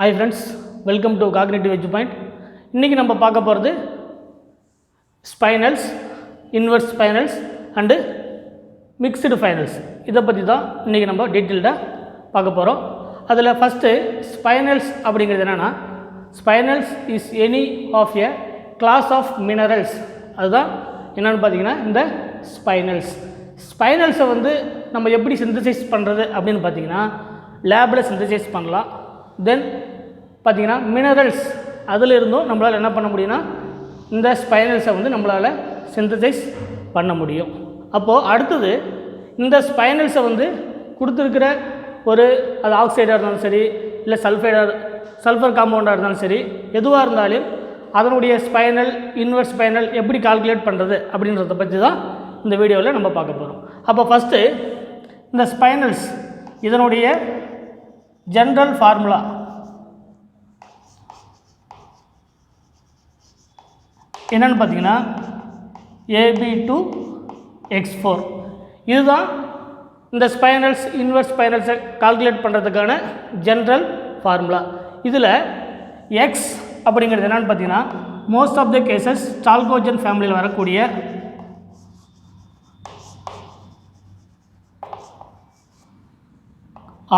Hi friends, welcome to Cognitive Edge Point. இன்னைக்கு நம்ம பார்க்க போகிறது ஸ்பைனல்ஸ், இன்வெர்ஸ் ஸ்பைனல்ஸ் அண்டு மிக்ஸ்டு ஃபைனல்ஸ். இதை பற்றி தான் இன்றைக்கி நம்ம டீட்டெயில்டாக பார்க்க போகிறோம். அதில் ஃபஸ்ட்டு ஸ்பைனல்ஸ் அப்படிங்கிறது என்னென்னா, spinels is any of a class of minerals. அதுதான் என்னென்னு பார்த்தீங்கன்னா இந்த ஸ்பைனல்ஸ். ஸ்பைனல்ஸை வந்து நம்ம எப்படி சிந்தசைஸ் பண்ணுறது அப்படின்னு பார்த்தீங்கன்னா, லேபில் சிந்தசைஸ் பண்ணலாம். தென் பார்த்திங்கன்னா மினரல்ஸ் அதில் இருந்தும் நம்மளால் என்ன பண்ண முடியும்னா இந்த ஸ்பைனல்ஸை வந்து நம்மளால் சிந்தசைஸ் பண்ண முடியும். அப்போது அடுத்தது இந்த ஸ்பைனல்ஸை வந்து கொடுத்துருக்கிற ஒரு அது ஆக்சைடாக இருந்தாலும் சரி, இல்லை சல்ஃபர் காம்பவுண்டாக இருந்தாலும் சரி, எதுவாக இருந்தாலும் அதனுடைய ஸ்பைனல், இன்வெர்ஸ் ஸ்பைனல் எப்படி கால்குலேட் பண்ணுறது அப்படின்றத பற்றி தான் இந்த வீடியோவில் நம்ம பார்க்க போகிறோம். அப்போ ஃபஸ்ட்டு இந்த ஸ்பைனல்ஸ் இதனுடைய ஜென்ரல் ஃபார்முலா என்னென்னு பார்த்தீங்கன்னா AB/X4. இதுதான் இந்த ஸ்பைனல்ஸ், இன்வெர்ஸ் ஸ்பைனல்ஸை கால்குலேட் பண்ணுறதுக்கான ஜென்ரல் ஃபார்முலா. இதில் எக்ஸ் அப்படிங்கிறது என்னென்னு பார்த்தீங்கன்னா, most of the cases chalcogen ஃபேமிலியில் வரக்கூடிய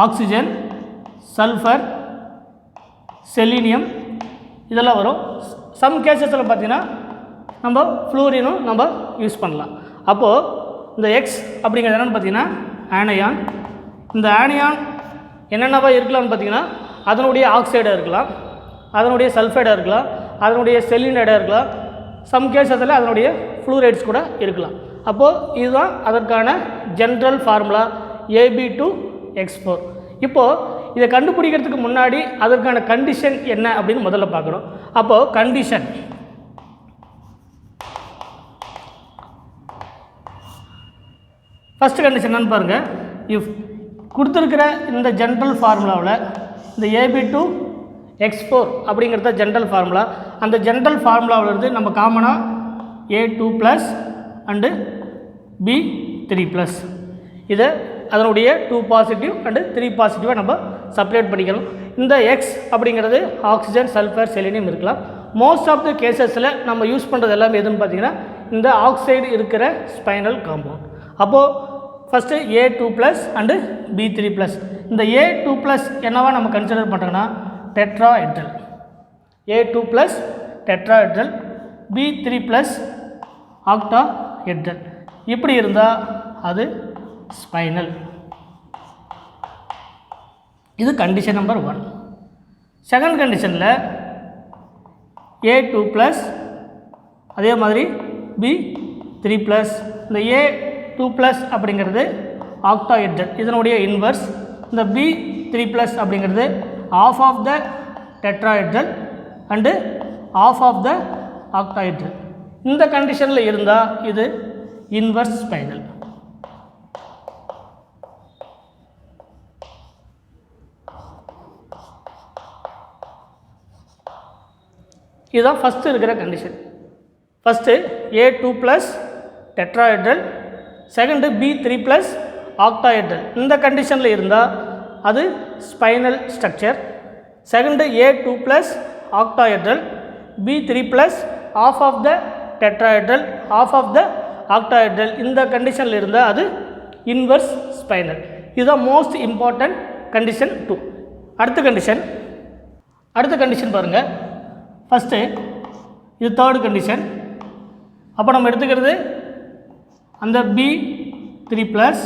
ஆக்சிஜன், சல்ஃபர், செலீனியம் இதெல்லாம் வரும். சம் கேசஸில் பார்த்திங்கன்னா நம்ம ஃப்ளூரினும் நம்ம யூஸ் பண்ணலாம். அப்போது இந்த எக்ஸ் அப்படிங்கிறது என்னென்னு பார்த்தீங்கன்னா ஆனயான். இந்த ஆனயான் என்னென்னவா இருக்கலாம்னு பார்த்தீங்கன்னா, அதனுடைய ஆக்சைடாக இருக்கலாம், அதனுடைய சல்ஃபைடாக இருக்கலாம், அதனுடைய செலீனைடாக இருக்கலாம், சம் கேசஸில் அதனுடைய ஃப்ளூரைட்ஸ் கூட இருக்கலாம். அப்போது இதுதான் அதற்கான ஜென்ரல் ஃபார்முலா AB/X4. இப்போது இதை கண்டுபிடிக்கிறதுக்கு முன்னாடி அதற்கான கண்டிஷன் என்ன அப்படின்னு முதல்ல பார்க்குறோம். அப்போது கண்டிஷன் ஃபஸ்ட்டு கண்டிஷன் என்னன்னு பாருங்கள். இஃப் கொடுத்துருக்கிற இந்த ஜென்ரல் ஃபார்முலாவில் இந்த AB/X4 அப்படிங்கிறத ஜென்ரல் ஃபார்முலா, அந்த ஜென்ரல் ஃபார்முலாவிலிருந்து நம்ம காமனாக A2+ அண்டு B3+, இதை அதனுடைய 2 பாசிட்டிவ் அண்டு 3 பாசிட்டிவாக நம்ம செப்பரேட் பண்ணிக்கலாம். இந்த எக்ஸ் அப்படிங்கிறது ஆக்சிஜன், சல்ஃபர், செலீனியம் இருக்கலாம். மோஸ்ட் ஆஃப் த கேசஸில் நம்ம யூஸ் பண்ணுறது எல்லாமே எதுன்னு பார்த்தீங்கன்னா இந்த ஆக்சைடு இருக்கிற ஸ்பைனல் காம்பவுண்ட். அப்போது ஃபஸ்ட்டு A2+ அண்டு B3+. இந்த A2+ என்னவா நம்ம கன்சிடர் பண்ணுறோன்னா tetrahedral. A2+ tetrahedral, B3+ octahedral. இப்படி இருந்தால் அது ஸ்பைனல். இது கண்டிஷன் நம்பர் 1. செகண்ட் கண்டிஷனில் A2+, அதே மாதிரி B3+. இந்த A2+ அப்படிங்கிறது ஆக்டாஹெட்ரல், இதனுடைய இன்வர்ஸ். இந்த B3+ அப்படிங்கிறது half of the tetrahedral and half of the octahedral. இந்த கண்டிஷனில் இருந்தால் இது இன்வர்ஸ் ஸ்பைனல். இதுதான் ஃபஸ்ட்டு இருக்கிற condition. First A2+ tetrahedral, second B3+ octahedral. இந்த கண்டிஷனில் இருந்தால் அது spinel structure. Second A2+ octahedral, B3+ half of the tetrahedral, half of the octahedral. இந்த கண்டிஷனில் இருந்தால் அது இன்வர்ஸ் ஸ்பைனல். இதுதான் மோஸ்ட் இம்பார்ட்டன்ட் கண்டிஷன் 2. அடுத்த கண்டிஷன் பாருங்கள். ஃபஸ்ட்டு இது தேர்டு கண்டிஷன். அப்போ நம்ம எடுத்துக்கிறது அந்த B3+,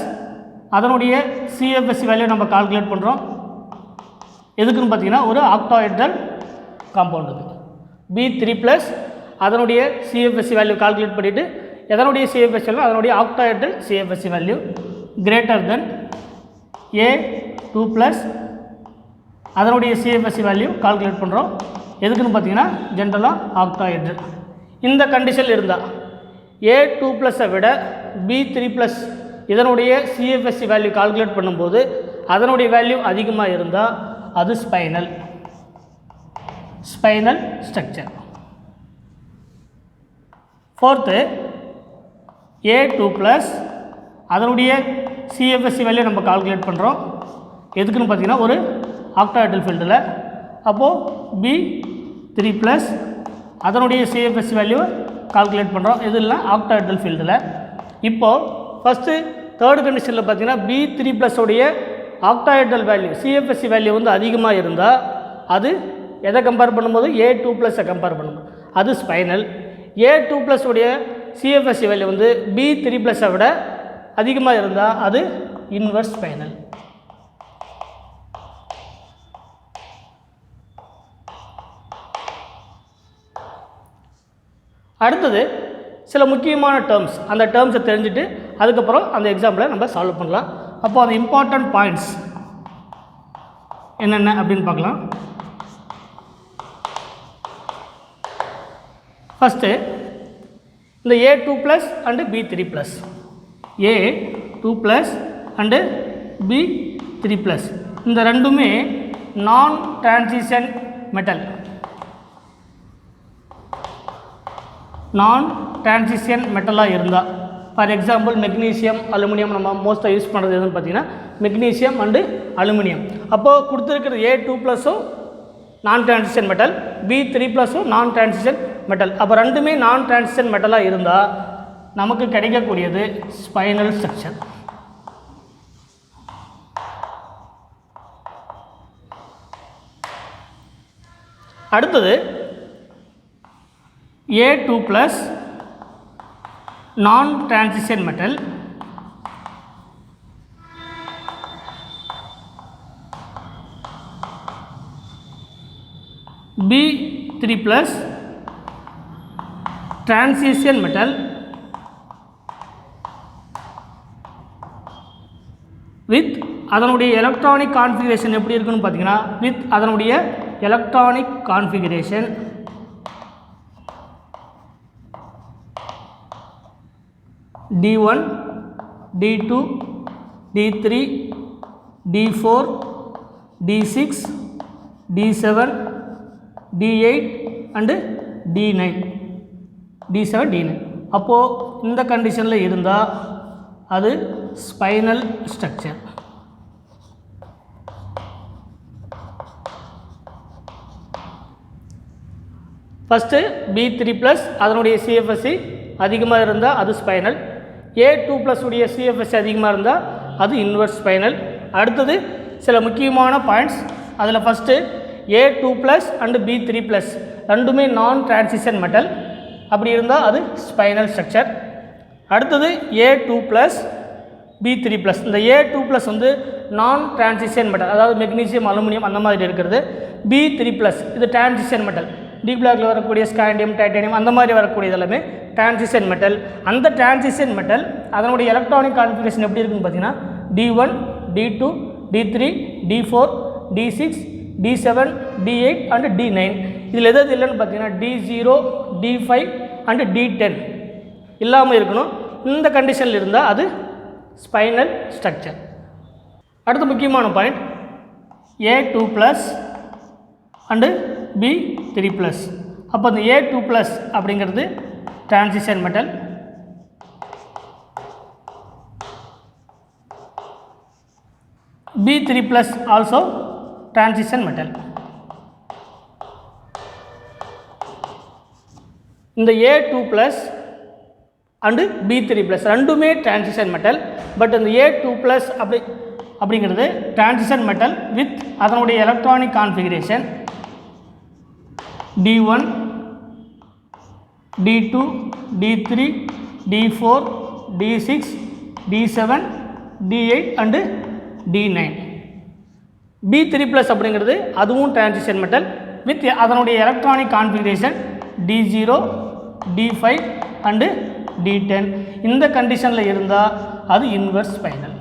அதனுடைய CFSC வேல்யூ நம்ம கால்குலேட் பண்ணுறோம். எதுக்குன்னு பார்த்தீங்கன்னா ஒரு ஆக்டாஹெட்ரல் காம்பவுண்ட். B3+ அதனுடைய CFSC வேல்யூ கால்குலேட் பண்ணிவிட்டு எதனுடைய CFSC வேல்யூ, அதனுடைய octahedral CFSC value greater than A2+, அதனுடைய CFSC வேல்யூ கால்குலேட் பண்ணுறோம். எதுக்குன்னு பார்த்தீங்கன்னா ஜென்ரலாக ஆக்டாஹெட்ரல். இந்த கண்டிஷனில் இருந்தால் A2+ஐ விட B3+ இதனுடைய CFSC வேல்யூ கால்குலேட் பண்ணும்போது அதனுடைய வேல்யூ அதிகமாக இருந்தால் அது ஸ்பைனல் ஸ்ட்ரக்சர். ஃபோர்த்து A2+ அதனுடைய CFSC வேல்யூ நம்ம கால்குலேட் பண்ணுறோம். எதுக்குன்னு பார்த்தீங்கன்னா ஒரு ஆக்டாஹெட்ரல் ஃபீல்டில் அப்போது B3+, அதனுடைய CFSE வேல்யூ கால்குலேட் பண்ணுறோம். இதெல்லாம் ஆக்டாஹெட்ரல் ஃபீல்டில். இப்போது ஃபஸ்ட்டு தேர்டு கண்டிஷனில் பார்த்தீங்கன்னா B3+ உடைய ஆக்டாஹெட்ரல் வேல்யூ CFSE வேல்யூ வந்து அதிகமாக இருந்தால் அது எதை கம்பேர் பண்ணும்போது A2+ஐ கம்பேர் பண்ணும்போது அது ஸ்பைனல். A2+ உடைய CFSE வேல்யூ வந்து B3+ஐ விட அதிகமாக இருந்தால் அது இன்வெர்ஸ் ஸ்பைனல். அடுத்தது சில முக்கியமான டேர்ம்ஸ், அந்த டேர்ம்ஸை தெரிஞ்சுட்டு அதுக்கப்புறம் அந்த எக்ஸாம்பிளை நம்ம சால்வ் பண்ணலாம். அப்போ அந்த இம்பார்ட்டன்ட் பாயிண்ட்ஸ் என்னென்ன அப்படின்னு பார்க்கலாம். ஃபஸ்ட்டு இந்த A2+ and B3+, A2+ and B3+, இந்த ரெண்டுமே நான் டிரான்சிஷன் மெட்டல். நான் டிரான்சிஷன் மெட்டலாக இருந்தால், ஃபார் எக்ஸாம்பிள் மெக்னீசியம், அலுமினியம், நம்ம மோஸ்ட்டாக யூஸ் பண்ணுறது எதுன்னு பார்த்தீங்கன்னா மெக்னீசியம் அண்டு அலுமினியம். அப்போது கொடுத்துருக்கிறது A2+ம் நான் டிரான்சிஷன் மெட்டல், B3+ம் நான் டிரான்சிஷன் மெட்டல். அப்போ ரெண்டுமே நான் டிரான்சிஷன் மெட்டலாக இருந்தால் நமக்கு கிடைக்கக்கூடியது ஸ்பைனல் ஸ்ட்ரக்சர். அடுத்தது A2+ நான் transition metal, B3+ transition metal with அதனுடைய எலக்ட்ரானிக் கான்ஃபிகரேஷன் எப்படி இருக்குன்னு பார்த்தீங்கன்னா, வித் அதனுடைய electronic configuration D1, D2, D3, D4, D6, D7, D8 and D9, D7, D9. அப்போது இந்த கண்டிஷனில் இருந்தால் அது ஸ்பைனல் ஸ்ட்ரக்சர். ஃபஸ்ட்டு B3+ அதனுடைய CFSE அதிகமாக இருந்தால் அது ஸ்பைனல். A2+ உடைய CFSE அதிகமாக இருந்தால் அது இன்வெர்ஸ் ஸ்பைனல். அடுத்தது சில முக்கியமான பாயிண்ட்ஸ், அதில் ஃபஸ்ட்டு A2+ அண்டு B3+ ரெண்டுமே நான் டிரான்சிஷன் மெட்டல், அப்படி இருந்தால் அது ஸ்பைனல் ஸ்ட்ரக்சர். அடுத்தது A2+ B3+, இந்த A2+ வந்து நான் டிரான்சிஷன் மெட்டல், அதாவது மெக்னீசியம், அலுமினியம் அந்த மாதிரி இருக்கிறது. B3+ இது டிரான்சிஷன் மெட்டல், டி பிளாக்ல வரக்கூடிய ஸ்காண்டியம், டைட்டானியம் அந்த மாதிரி வரக்கூடியது எல்லாமே டிரான்சிஷன் மெட்டல். அந்த டிரான்சிஷன் மெட்டல் அதனுடைய எலக்ட்ரானிக் கான்ஃபிகரேஷன் எப்படி இருக்குன்னு பார்த்தீங்கன்னா D1, D2, D3, D4, D6, D7, D8 and D9. இதில் எது இல்லைன்னு பார்த்தீங்கன்னா D0, D5 அண்டு D10 இல்லாமல் இருக்கணும். இந்த கண்டிஷனில் இருந்தால் அது ஸ்பைனல் ஸ்ட்ரக்சர். அடுத்த முக்கியமான பாயிண்ட் A2+ அண்டு B3+. அப்போ அந்த A2+ அப்படிங்கிறது transition metal, B3+ also transition metal. இந்த A2+ அண்டு B3+ ரெண்டுமே டிரான்சிஷன் மெட்டல். பட் இந்த A2+ அப்படிங்கிறது டிரான்சிஷன் மெட்டல் வித் அதனுடைய electronic configuration D1, D2, D3, D4, D6, D7, D8 and D9. B3+ அப்படிங்கிறது அதுவும் டிரான்சிஷன் மெட்டல் வித் அதனுடைய electronic configuration D0, D5 and D10. இந்த கண்டிஷனில் இருந்தால் அது இன்வெர்ஸ் ஸ்பைனல்.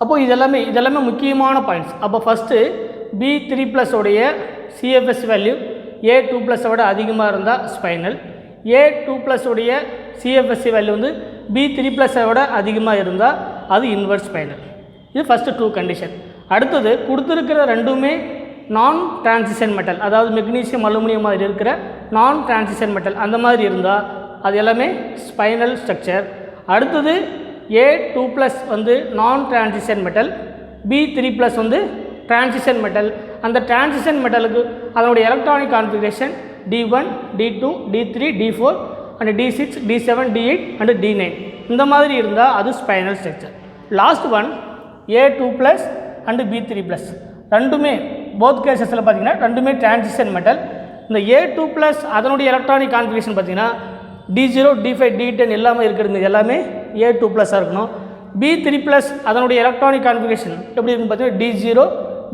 அப்போது இதெல்லாமே முக்கியமான பாயிண்ட்ஸ். அப்போ ஃபஸ்ட்டு B3+ உடைய CFS வேல்யூ A2+ விட அதிகமாக இருந்தால் ஸ்பைனல். A2+ உடைய CFSE வேல்யூ வந்து B3+ விட அதிகமாக இருந்தால் அது இன்வெர்ஸ் ஸ்பைனல். இது ஃபஸ்ட்டு 2 கண்டிஷன். அடுத்தது கொடுத்துருக்கிற ரெண்டுமே நான் டிரான்சிஷன் மெட்டல், அதாவது மெக்னீசியம், அலுமினியம் மாதிரி இருக்கிற நான் டிரான்சிஷன் மெட்டல் அந்த மாதிரி இருந்தால் அது எல்லாமே ஸ்பைனல் ஸ்ட்ரக்சர். அடுத்தது A2+ வந்து நான் டிரான்சிஷன் மெட்டல், B3+ வந்து டிரான்சிஷன் மெட்டல். அந்த டிரான்சிஷன் மெட்டலுக்கு அதனுடைய electronic configuration D1, D2, D3, D4 and D6, D7, D8 and D9 இந்த மாதிரி இருந்தால் அது spinel structure. Last one A2+ and B3+, ரெண்டுமே போத் கேசஸில் பார்த்தீங்கன்னா ரெண்டுமே டிரான்சிஷன் மெட்டல். இந்த A2+ அதனுடைய எலக்ட்ரானிக் கான்ஃபிகரேஷன் பார்த்தீங்கன்னா D0, D5, D10 எல்லாமே இருக்கிறது, எல்லாமே A2+ இருக்கணும். B3+ அதனுடைய எலக்ட்ரானிக் கான்ஃபிகரேஷன் எப்படி இருக்குன்னு பார்த்தீங்கன்னா D0,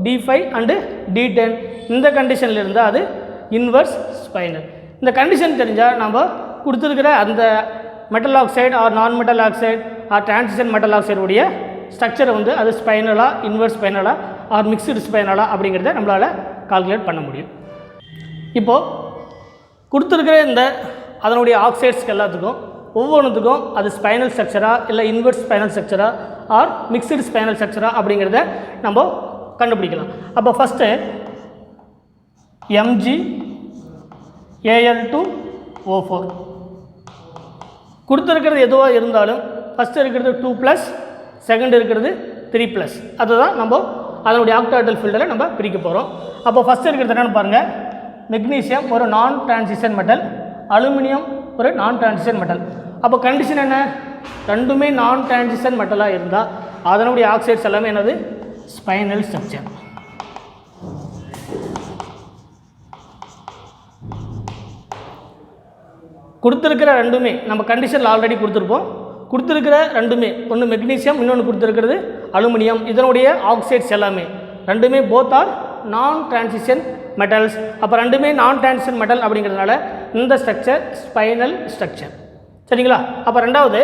D5 அண்டு D10 இந்த கண்டிஷனில் இருந்தால் அது இன்வர்ஸ் ஸ்பைனல். இந்த கண்டிஷன் தெரிஞ்சால் நம்ம கொடுத்துருக்கிற அந்த metal oxide or non metal oxide or transition metal ஆக்சைடுடைய ஸ்ட்ரக்சரை வந்து அது ஸ்பைனலா, இன்வர்ஸ் ஸ்பைனலா ஆர் மிக்ஸ்டு ஸ்பைனலா அப்படிங்கிறத நம்மளால் கால்குலேட் பண்ண முடியும். இப்போது கொடுத்துருக்கிற இந்த அதனுடைய ஆக்சைட்ஸ்க்கு எல்லாத்துக்கும் ஒவ்வொன்றுத்துக்கும் அது ஸ்பைனல் ஸ்ட்ரக்சரா இல்லை இன்வெர்ஸ் ஸ்பைனல் ஸ்ட்ரக்சரா ஆர் மிக்ஸ்டு ஸ்பைனல் ஸ்ட்ரக்சரா அப்படிங்கிறத நம்ம கண்டுபிடிக்கலாம். அப்போ ஃபஸ்ட்டு MgAl2O4 கொடுத்துருக்கிறது எதுவாக இருந்தாலும் ஃபஸ்ட்டு இருக்கிறது 2+, செகண்ட் இருக்கிறது 3+. அதுதான் நம்ம அதனுடைய ஆக்டாய்டல் ஃபீல்டில் நம்ம பிரிக்க போகிறோம். அப்போ ஃபஸ்ட்டு இருக்கிறது என்னென்னு பாருங்கள், மெக்னீசியம் ஒரு நான் டிரான்சிஷன் மெட்டல், அலுமினியம் ஒரு நான் டிரான்சிஷன் மெட்டல். அப்போ கண்டிஷன் என்ன, ரெண்டுமே நான் டிரான்சிஷன் மெட்டலாக இருந்தால் அதனுடைய ஆக்சைட்ஸ் எல்லாமே என்னது ஸ்பைனல் ஸ்ட்ரக்சர். கொடுத்துருக்கிற ரெண்டுமே நம்ம கண்டிஷனில் ஆல்ரெடி கொடுத்துருக்கிற ரெண்டுமே, ஒன்று மெக்னீசியம், இன்னொன்று கொடுத்துருக்கிறது அலுமினியம். இதனுடைய ஆக்சைட்ஸ் எல்லாமே ரெண்டுமே போத் ஆர் நான் டிரான்சிஷன் மெட்டல்ஸ். அப்போ ரெண்டுமே நான் டிரான்சிஷன் மெட்டல் அப்படிங்கிறதுனால இந்த ஸ்ட்ரக்சர் ஸ்பைனல் ஸ்ட்ரக்சர். சரிங்களா? அப்போ ரெண்டாவது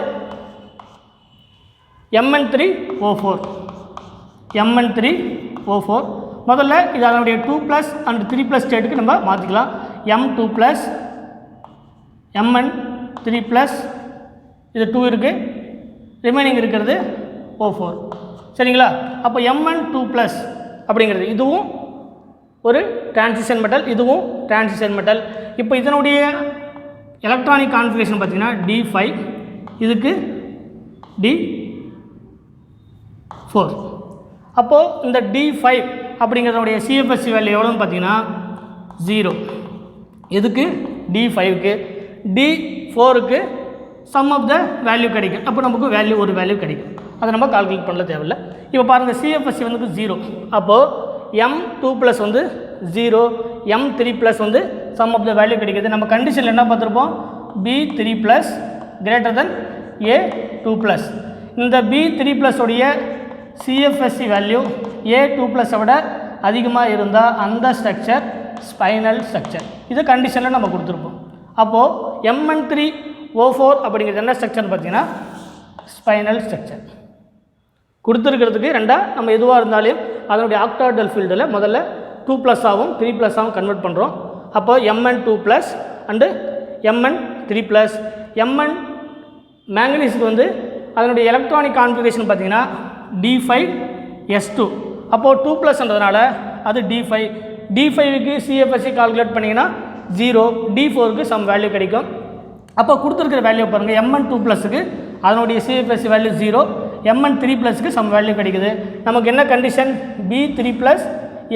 Mn3O4. Mn3O4 முதல்ல இது அதனுடைய 2+ அண்ட் 3+ ஸ்டேட்டுக்கு நம்ம மாற்றிக்கலாம். M2+, Mn3+, இது 2 இருக்குது, ரிமைனிங் இருக்கிறது O4. சரிங்களா? அப்போ Mn2+ அப்படிங்கிறது இதுவும் ஒரு டிரான்சிஷன் மெட்டல், இதுவும் டிரான்சிஷன் மெட்டல். இப்போ இதனுடைய எலக்ட்ரானிக் கான்ஃபிகரேஷன் பார்த்தீங்கன்னா D5, இதுக்கு D4. அப்போது இந்த D5 அப்படிங்கிறதுடைய CFSC வேல்யூ எவ்வளோன்னு பார்த்தீங்கன்னா 0. எதுக்கு? D5க்கு. D4க்கு சம் ஆஃப் த வேல்யூ கிடைக்கும். அப்போ நமக்கு ஒரு வேல்யூ கிடைக்கும். அதை நம்ம கால்குலேட் பண்ணல தேவையில்லை. இப்போ பாருங்கள், CFSC வந்து 0. அப்போது M2+ வந்து 0, M3+ வந்து சம் ஆஃப் த வேல்யூ கிடைக்கிது. நம்ம கண்டிஷனில் என்ன பார்த்துருப்போம், B3+ greater than A2+. இந்த B3+ உடைய CFSC வேல்யூ A2+ விட அதிகமாக இருந்தால் அந்த ஸ்ட்ரக்சர் ஸ்பைனல் ஸ்ட்ரக்சர். இது கண்டிஷனில் நம்ம கொடுத்துருப்போம். அப்போது Mn3O4 அப்படிங்கிறது என்ன ஸ்ட்ரக்சர்னு பார்த்தீங்கன்னா ஸ்பைனல் ஸ்ட்ரக்சர். கொடுத்துருக்கிறதுக்கு ரெண்டாக நம்ம எதுவாக இருந்தாலும் அதனுடைய ஆக்டாய்டல் ஃபீல்டில் முதல்ல 2+ ஆகும் 3+ ஆகும் கன்வெர்ட் பண்ணுறோம். அப்போ Mn2+ அண்டு Mn3+. Mn மேங்கனீஸுக்கு வந்து அதனுடைய எலக்ட்ரானிக் கான்ஃபிகரேஷன் பார்த்தீங்கன்னா D5S2. அப்போது 2+ன்றதுனால அது D5. D5க்கு CFSC கால்குலேட் பண்ணிங்கன்னா 0, D4க்கு சம் வேல்யூ கிடைக்கும். அப்போ கொடுத்துருக்கிற வேல்யூ பாருங்கள், Mn2+க்கு அதனுடைய CFSC வேல்யூ 0, Mn3+க்கு சம் வேல்யூ கிடைக்குது. நமக்கு என்ன கண்டிஷன், B3+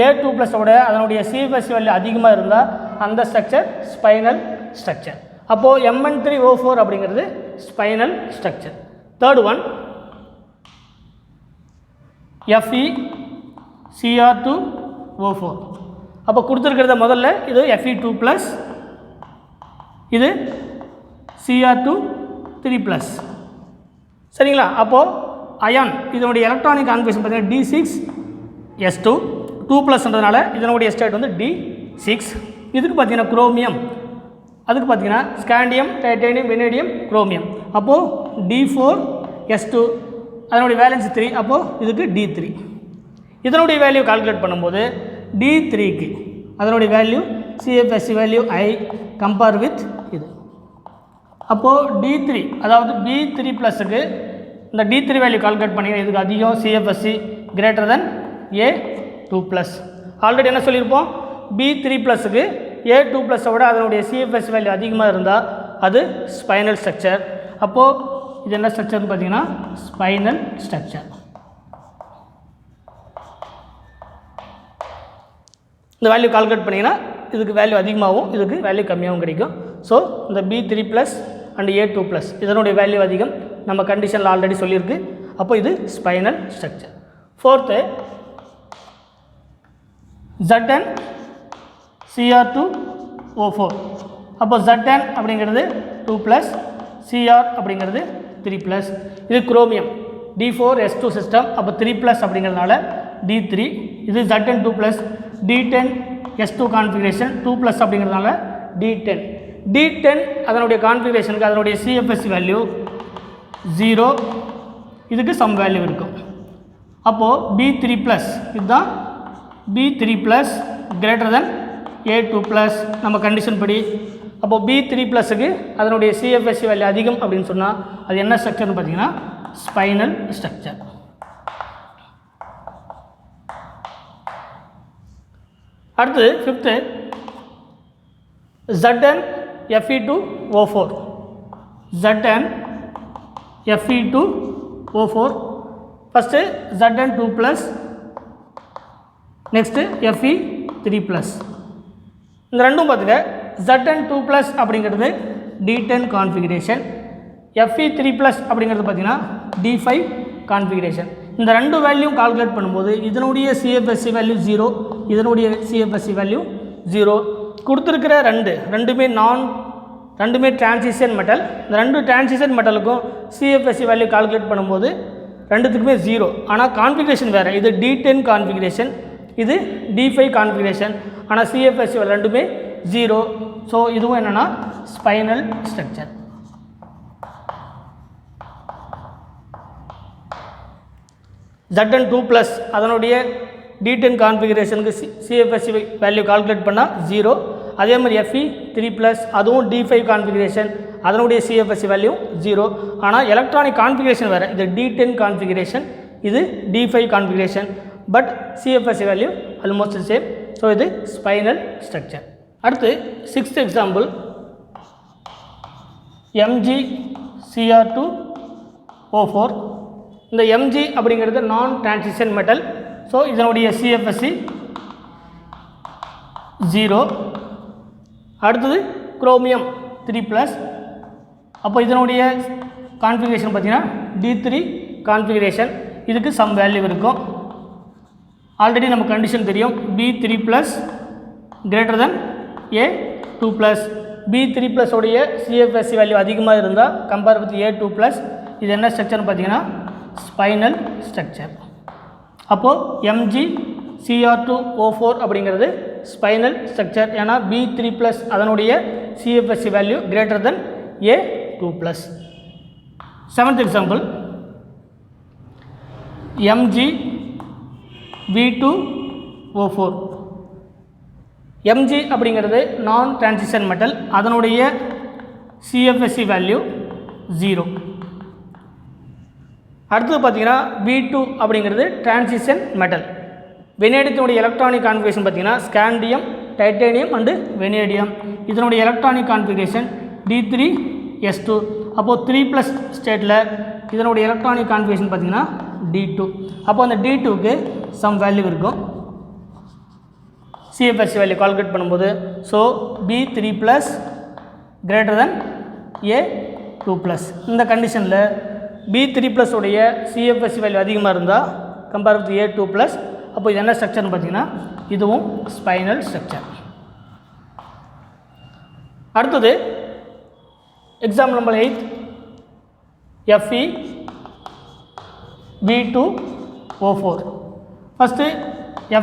A2+ஓட அதனுடைய CFSC வேல்யூ அதிகமாக இருந்தால் அந்த ஸ்ட்ரக்சர் ஸ்பைனல் ஸ்ட்ரக்சர். அப்போது Mn3O4 அப்படிங்கிறது spinal structure. Third one FeCr2O4. அப்போ கொடுத்துருக்கிறத முதல்ல இது Fe2+, இது Cr2 3+. சரிங்களா? அப்போது அயான் இதனுடைய எலக்ட்ரானிக் கான்ஃபிகரேஷன் பார்த்தீங்கன்னா D6S2, 2+ன்றதுனால இதனுடைய ஸ்டேட் வந்து D6. இதுக்கு பார்த்தீங்கன்னா குரோமியம், அதுக்கு பார்த்தீங்கன்னா ஸ்காண்டியம், டைட்டேனியம், வெனேடியம், குரோமியம். அப்போது D4S2 அதனுடைய வேலன்ஸ் 3. அப்போது இதுக்கு D3. இதனுடைய வேல்யூ கால்குலேட் பண்ணும்போது D3க்கு அதனுடைய value CFSC value I compare with இது. அப்போது D3 அதாவது B3+க்கு இந்த D3 வேல்யூ கால்குலேட் பண்ணிங்கன்னா இதுக்கு அதிகம் CFSC greater than A2+. Already என்ன சொல்லியிருப்போம், B3+க்கு A2+விட அதனுடைய CFSC வேல்யூ அதிகமாக இருந்தால் அது ஸ்பைனல் ஸ்ட்ரக்சர். அப்போது இது என்ன ஸ்ட்ரக்சர்னு பார்த்தீங்கன்னா ஸ்பைனல் ஸ்ட்ரக்சர். இந்த வேல்யூ கால்குலேட் பண்ணிங்கன்னா இதுக்கு வேல்யூ அதிகமாகவும் இதுக்கு வேல்யூ கம்மியாகவும் கிடைக்கும். ஸோ இந்த B3+ அண்ட் A2+ இதனுடைய வேல்யூ அதிகம், நம்ம கண்டிஷனில் ஆல்ரெடி சொல்லியிருக்கு. அப்போ இது spinal structure. Fourth Zn Cr2O4. அப்போ Zn அப்படிங்கிறது 2+, Cr அப்படிங்கிறது 3+. இது குரோமியம் D4S2 சிஸ்டம். அப்போ 3+ அப்படிங்கிறதுனால D3. இது Zn2+, D10S2 கான்ஃபிகரேஷன் 2+ அப்படிங்கிறதுனால D10. D10 அதனுடைய கான்ஃபிகரேஷனுக்கு அதனுடைய CFSE வேல்யூ 0, இதுக்கு சம் வேல்யூ இருக்கும். அப்போது B3+ இதுதான் B3+ greater than A2+ நம்ம கண்டிஷன் படி. அப்போது B3+க்கு அதனுடைய CFSE வேல்யூ அதிகம் அப்படின்னு சொன்னால் அது என்ன ஸ்ட்ரக்சர்னு பார்த்தீங்கன்னா ஸ்பைனல் ஸ்ட்ரக்சர். அடுத்து fifth Zn Fe2O4. Zn Fe2O4. First Zn2+, next Fe3+. இந்த ரெண்டும் பார்த்துக்க. Zn2+ அப்படிங்கிறது D10 கான்ஃபிகரேஷன், Fe3+ அப்படிங்கிறது பார்த்தீங்கன்னா D5 கான்ஃபிகரேஷன். இந்த ரெண்டு வேல்யூ கால்குலேட் பண்ணும்போது இதனுடைய CFSE வேல்யூ 0, இதனுடைய CFSE வேல்யூ 0. கொடுத்துருக்கிற ரெண்டுமே டிரான்சிஷன் மெட்டல். இந்த ரெண்டு டிரான்சிஷன் மெட்டலுக்கும் CFSE வேல்யூ கால்குலேட் பண்ணும்போது ரெண்டுத்துக்குமே 0. ஆனால் கான்ஃபிகரேஷன் வேறு. இது D10 கான்ஃபிகரேஷன், இது D5 கான்ஃபிகரேஷன். ஆனால் CFSE வேல்யூ ரெண்டுமே 0. ஸோ இதுவும் என்னென்னா ஸ்பைனல் ஸ்ட்ரக்சர். Zn2+ அதனுடைய D10 கான்ஃபிகரேஷனுக்கு CFSE வேல்யூ கால்குலேட் பண்ணால் 0. அதே மாதிரி Fe3+ அதுவும் D5 கான்ஃபிகரேஷன், அதனுடைய CFSE வேல்யூ 0. ஆனால் எலக்ட்ரானிக் கான்ஃபிகரேஷன் வேறு. இது D10 கான்ஃபிகரேஷன், இது D5 configuration, but CFSE value almost same. So இது ஸ்பைனல் ஸ்ட்ரக்சர். அடுத்து 6th எக்ஸாம்பிள் MgCr2O4. இந்த Mg அப்படிங்கிறது நான் டிரான்சிஷன் மெட்டல். ஸோ இதனுடைய CFSE 0. அடுத்தது குரோமியம் 3+. அப்போ இதனுடைய கான்ஃபிகரேஷன் பார்த்தீங்கன்னா D3 கான்ஃபிகரேஷன், இதுக்கு சம் வேல்யூ இருக்கும். ஆல்ரெடி நம்ம கண்டிஷன் தெரியும், B3+ greater than A2+. B3+ உடைய CFSE வேல்யூ அதிகமாக இருந்தால் கம்பேர் வித் A2+. இது என்ன ஸ்ட்ரக்சர்னு பார்த்தீங்கன்னா ஸ்பைனல் ஸ்ட்ரக்சர். அப்போது MgCr2O4 அப்படிங்கிறது ஸ்பைனல் ஸ்ட்ரக்சர். ஏன்னா B3+ அதனுடைய CFSE value greater than A2+. 7th example MgV2O4. Mg அப்படிங்கிறது நான் டிரான்சிஷன் மெட்டல், அதனுடைய CFSE வேல்யூ 0. அடுத்தது பார்த்தீங்கன்னா V2 அப்படிங்கிறது டிரான்சிஷன் மெட்டல். வெனேடியத்தினுடைய எலக்ட்ரானிக் கான்ஃபிகரேஷன் பார்த்தீங்கன்னா ஸ்காண்டியம், டைட்டேனியம் அண்டு வெனேடியம். இதனுடைய எலக்ட்ரானிக் கான்ஃபிகரேஷன் D3S2. அப்போது 3+ ஸ்டேட்டில் இதனுடைய எலக்ட்ரானிக் கான்ஃபிகரேஷன் பார்த்தீங்கன்னா D2. அப்போ அந்த D2க்கு சம் வேல்யூ இருக்கும், CFSE வேல்யூ கால்குலேட் பண்ணும்போது. So B3+ greater than A2+. இந்த கண்டிஷனில் B3+ உடைய CFSE வேல்யூ அதிகமாக இருந்தால் கம்பேர் வித் A2+. அப்போ இது என்ன ஸ்ட்ரக்சர்னு பார்த்தீங்கன்னா இதுவும் ஸ்பைனல் ஸ்ட்ரக்சர். அடுத்தது example number 8 FeV2O4. First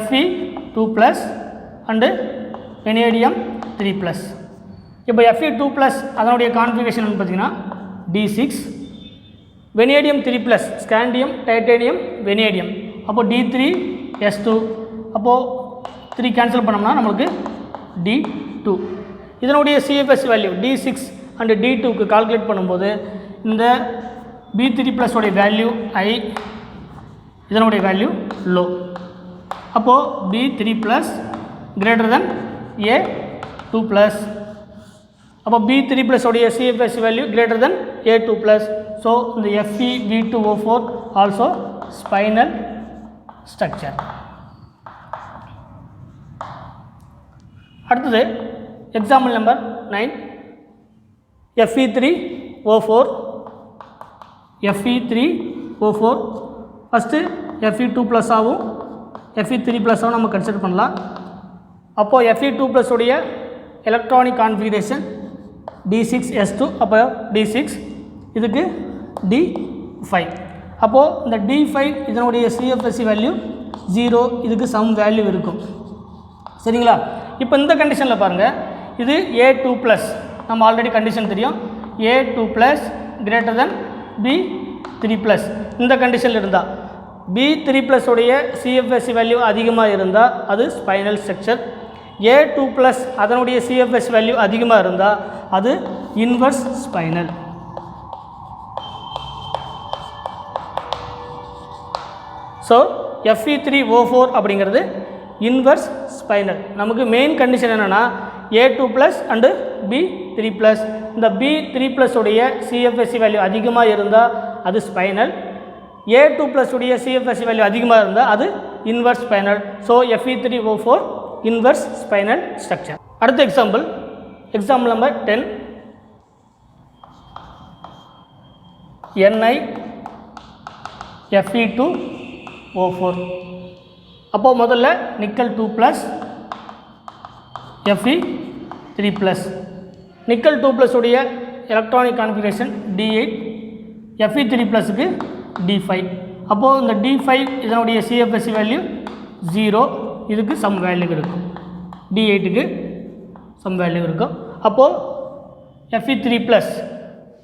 Fe2+ and vanadium 3+. இப்போ Fe2+ அதனுடைய கான்ஃபிகரேஷன் பார்த்தீங்கன்னா D6. Vanadium 3+, scandium, titanium, vanadium. அப்போது D3S2. அப்போது 3 கேன்சல் பண்ணோம்னா நம்மளுக்கு D2. இதனுடைய CFSE வேல்யூ D6 அண்டு D2க்கு கால்குலேட் பண்ணும்போது இந்த B3+ உடைய வேல்யூ I, இதனுடைய வேல்யூ லோ. அப்போது B3+ greater than A2+. அப்போ B3 ப்ளஸ் உடைய CFSE value greater than A2 plus. So இந்த FeV2O4 ஆல்சோ ஸ்பைனல் ஸ்ட்ரக்சர். அடுத்தது example number 9 Fe3O4 Fe3O4 first Fe2 plus ஆகும் Fe3 ப்ளஸ் ஆகும் நம்ம கன்சிடர் பண்ணலாம். அப்போது Fe2 ப்ளஸ் உடைய எலக்ட்ரானிக் கான்ஃபிகரேஷன் D6S2 அப்போ D6 இதுக்கு D5. அப்போது இந்த D5 இதனுடைய CFSE வேல்யூ 0 இதுக்கு சம் வேல்யூ இருக்கும் சரிங்களா. இப்போ இந்த கண்டிஷனில் பாருங்கள் இது A2 ப்ளஸ் நம்ம ஆல்ரெடி கண்டிஷன் தெரியும் A2 plus greater than B3 plus. இந்த கண்டிஷனில் இருந்தால் B3 ப்ளஸ் உடைய CFSE வேல்யூ அதிகமாக இருந்தால் அது ஸ்பைனல் ஸ்ட்ரக்சர். A2 ப்ளஸ் அதனுடைய CFSE வேல்யூ அதிகமாக இருந்தால் அது இன்வர்ஸ் ஸ்பைனல். ஸோ Fe3O4 அப்படிங்கிறது இன்வர்ஸ் ஸ்பைனல். நமக்கு மெயின் கண்டிஷன் என்னென்னா A2 plus and B3 plus. இந்த B3 ப்ளஸ் உடைய CFSE வேல்யூ அதிகமாக இருந்தால் அது ஸ்பைனல். A2 ப்ளஸ் உடைய CFSE வேல்யூ அதிகமாக இருந்தால் அது inverse spinel. So Fe3O4 inverse spinel structure. அடுத்த எக்ஸாம்பிள் நம்பர் 10 Ni Fe2O4. அப்போது முதல்ல nickel 2 plus Fe3 plus. Nickel 2 plus உடைய எலக்ட்ரானிக் கான்ஃபிகரேஷன் D8 Fe3 ப்ளஸுக்கு D5. அப்போது இந்த D5 இதனுடைய CFSE வேல்யூ 0 இதுக்கு சம் வேல்யூ இருக்கும் D8க்கு சம் வேல்யூ இருக்கும். அப்போது Fe3 ப்ளஸ்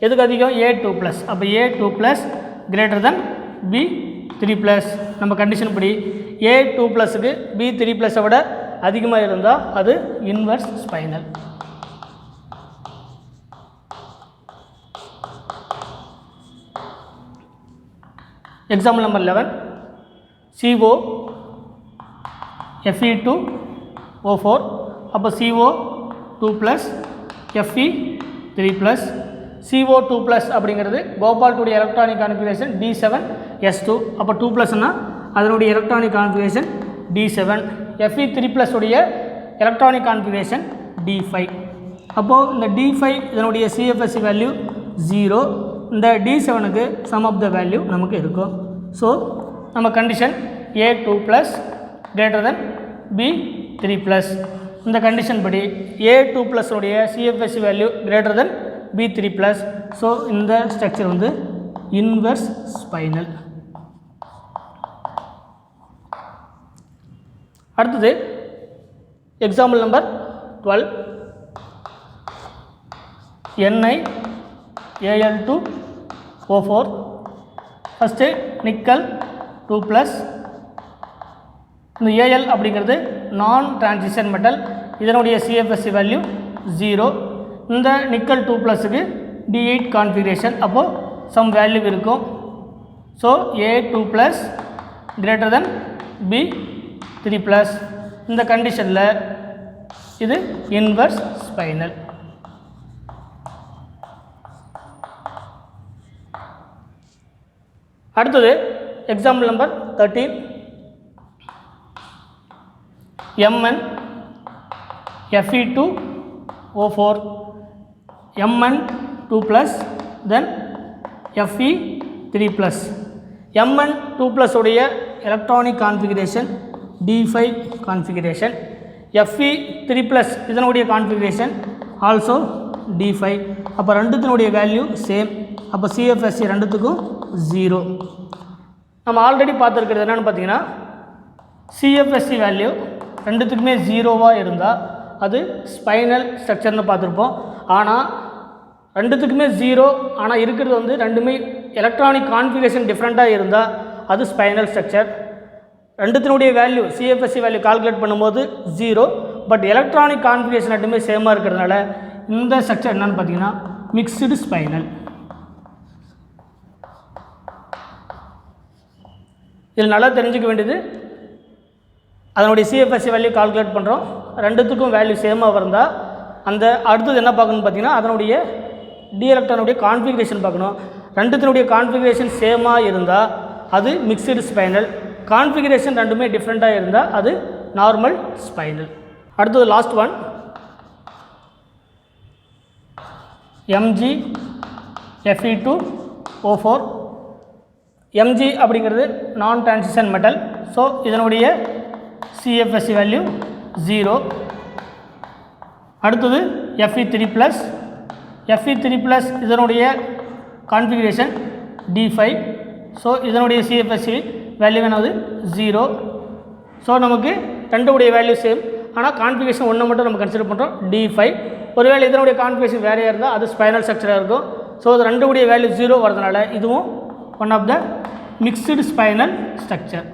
எதுக்கு அதிகம் A2 ப்ளஸ். அப்போ A2 plus greater than B3 plus. நம்ம கண்டிஷன் படி A2 ப்ளஸுக்கு B3 ப்ளஸை விட அதிகமாக இருந்தால் அது inverse spinal. Example number 11 CO Fe2O4. அப்போ CO2 plus Fe3 plus. CO2 plus அப்படிங்கிறது கோபால்ட்டுடைய எலக்ட்ரானிக் கான்ஃபிகரேஷன் D7S2. அப்போ 2 ப்ளஸ்னா அதனுடைய electronic configuration D7. Fe3 plus உடைய எலக்ட்ரானிக் கான்ஃபிகரேஷன் D5. அப்போது இந்த D5 இதனுடைய CFSE வேல்யூ 0. இந்த D7க்கு சம் ஆஃப் த வேல்யூ நமக்கு இருக்கும். ஸோ நம்ம condition A2 plus greater than B3 plus. இந்த கண்டிஷன் படி A2 ப்ளஸ் உடைய CFSE value greater than B3 plus. So இந்த ஸ்ட்ரக்சர் வந்து இன்வர்ஸ் ஸ்பைனல். அடுத்தது example number 12 NiAl2O4. First nickel 2 plus. இந்த Al அப்படிங்கிறது நான் டிரான்சிஷன் மெட்டல் இதனுடைய CFSE வேல்யூ 0. இந்த நிக்கல் 2 ப்ளஸுக்கு D8 கான்ஃபிகரேஷன். அப்போது சம் வேல்யூ இருக்கும். So A2 plus greater than B3 plus. இந்த கண்டிஷனில் இது இன்வர்ஸ் ஸ்பைனல். அடுத்தது example number 13 Mn Fe2O4. Mn2 plus than Fe3 plus. Mn2 plus உடைய electronic configuration D5 configuration. Fe3 plus இதனுடைய configuration also D5. அப்போ ரெண்டுத்தினுடைய value same. அப்போ CFSE ரெண்டுத்துக்கும் 0. நம்ம ஆல்ரெடி பார்த்துருக்கிறது என்னென்னு பார்த்தீங்கன்னா CFSE வேல்யூ ரெண்டுத்துக்குமே 0வாக இருந்தால் அது ஸ்பைனல் ஸ்ட்ரக்சர்னு பார்த்துருப்போம். ஆனால் ரெண்டுத்துக்குமே 0 ஆனால் இருக்கிறது வந்து ரெண்டுமே எலக்ட்ரானிக் கான்ஃபிகரேஷன் டிஃப்ரெண்ட்டாக இருந்தால் அது ஸ்பைனல் ஸ்ட்ரக்சர். ரெண்டுத்தினுடைய வேல்யூ CFSE வேல்யூ கால்குலேட் பண்ணும்போது 0 பட் எலக்ட்ரானிக் கான்ஃபிகரேஷன் ரெண்டுமே சேமாக இருக்கிறதுனால இந்த ஸ்ட்ரக்சர் என்னென்னு பார்த்தீங்கன்னா மிக்ஸ்டு ஸ்பைனல். இதில் நல்லா தெரிஞ்சுக்க வேண்டியது அதனுடைய CFSE வேல்யூ கால்குலேட் பண்ணுறோம். ரெண்டுத்துக்கும் வேல்யூ சேமாக இருந்தால் அந்த அடுத்தது என்ன பார்க்கணும்னு பார்த்தீங்கன்னா அதனுடைய டி எலக்ட்ரானுடைய கான்ஃபிகரேஷன் பார்க்கணும். ரெண்டுத்தினுடைய கான்ஃபிகரேஷன் சேமாக இருந்தால் அது மிக்சடு ஸ்பைனல், கான்ஃபிகரேஷன் ரெண்டுமே டிஃப்ரெண்ட்டாக இருந்தால் அது நார்மல் ஸ்பைனல். அடுத்தது லாஸ்ட் ஒன் MgFe2O4. Mg அப்படிங்கிறது நான் டிரான்சிஷன் மெட்டல். ஸோ இதனுடைய CFSE வேல்யூ 0. அடுத்தது Fe3+. Fe3+ இதனுடைய கான்ஃபிகரேஷன் D5. ஸோ இதனுடைய CFSE வேல்யூ வேணாது 0. ஸோ நமக்கு ரெண்டுடைய வேல்யூ சேம், ஆனால் கான்ஃபிகரேஷன் ஒன்று மட்டும் நம்ம கன்சிடர் பண்ணுறோம் D5. ஒருவேளை இதனுடைய கான்ஃபிகரேஷன் வேறையாக இருந்தால் அது ஸ்பைனல் ஸ்ட்ரக்சராக இருக்கும். ஸோ இது ரெண்டுடைய வேல்யூ 0 வரதுனால இதுவும் one of the mixed spinel structure.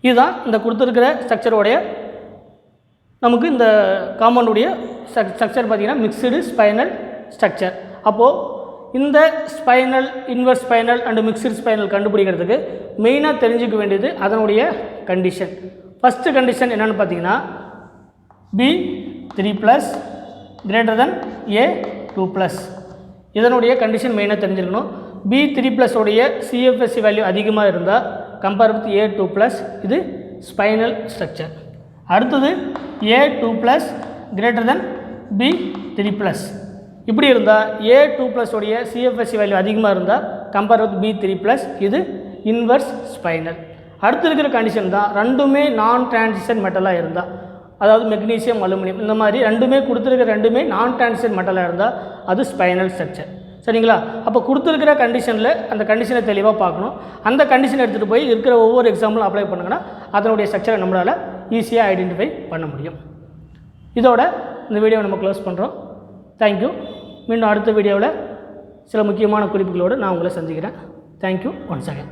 இதுதான் இந்த கொடுத்துருக்கிற ஸ்ட்ரக்சருடைய நமக்கு இந்த காம்பவுண்டுடைய ஸ்ட்ரக்சர் பார்த்திங்கன்னா மிக்ஸ்டு ஸ்பைனல் ஸ்ட்ரக்சர். அப்போது இந்த spinel, inverse spinel and mixed spinel கண்டுபிடிக்கிறதுக்கு மெயினாக தெரிஞ்சுக்க வேண்டியது அதனுடைய கண்டிஷன். ஃபஸ்ட்டு கண்டிஷன் என்னென்னு பார்த்தீங்கன்னா B3+ greater than A2+. இதனுடைய கண்டிஷன் மெயினாக தெரிஞ்சுக்கணும். B3+ உடைய CFSE வேல்யூ அதிகமாக இருந்தால் கம்பேர் வித் A2+, இது ஸ்பைனல் ஸ்ட்ரக்சர். அடுத்தது A2+ greater than B3+. இப்படி இருந்தால் A2+ உடைய CFSE வேல்யூ அதிகமாக இருந்தால் கம்பேர் வித் B3+, இது இன்வெர்ஸ் ஸ்பைனல். அடுத்து இருக்கிற கண்டிஷன் தான் ரெண்டுமே நான் டிரான்சிஷன் மெட்டலாக இருந்தால், அதாவது மெக்னீசியம், அலுமினியம் இந்த மாதிரி ரெண்டுமே கொடுத்துருக்கிற ரெண்டுமே நான் டிரான்சிஷன் மெட்டலாக இருந்தால் அது ஸ்பைனல் ஸ்ட்ரக்சர். சரிங்களா? அப்போ கொடுத்துருக்கிற கண்டிஷனில் அந்த கண்டிஷனை தெளிவாக பார்க்கணும். அந்த கண்டிஷனை எடுத்துகிட்டு போய் இருக்கிற ஒவ்வொரு எக்ஸாம்பிளும் அப்ளை பண்ணுங்கன்னா அதனுடைய ஸ்ட்ரக்சரை நம்மளால் ஈஸியாக ஐடென்டிஃபை பண்ண முடியும். இதோட இந்த வீடியோவை நம்ம க்ளோஸ் பண்ணுறோம். தேங்க்யூ. மீண்டும் அடுத்த வீடியோவில் சில முக்கியமான குறிப்புகளோடு நான் உங்களை சந்திக்கிறேன். Thank you once again.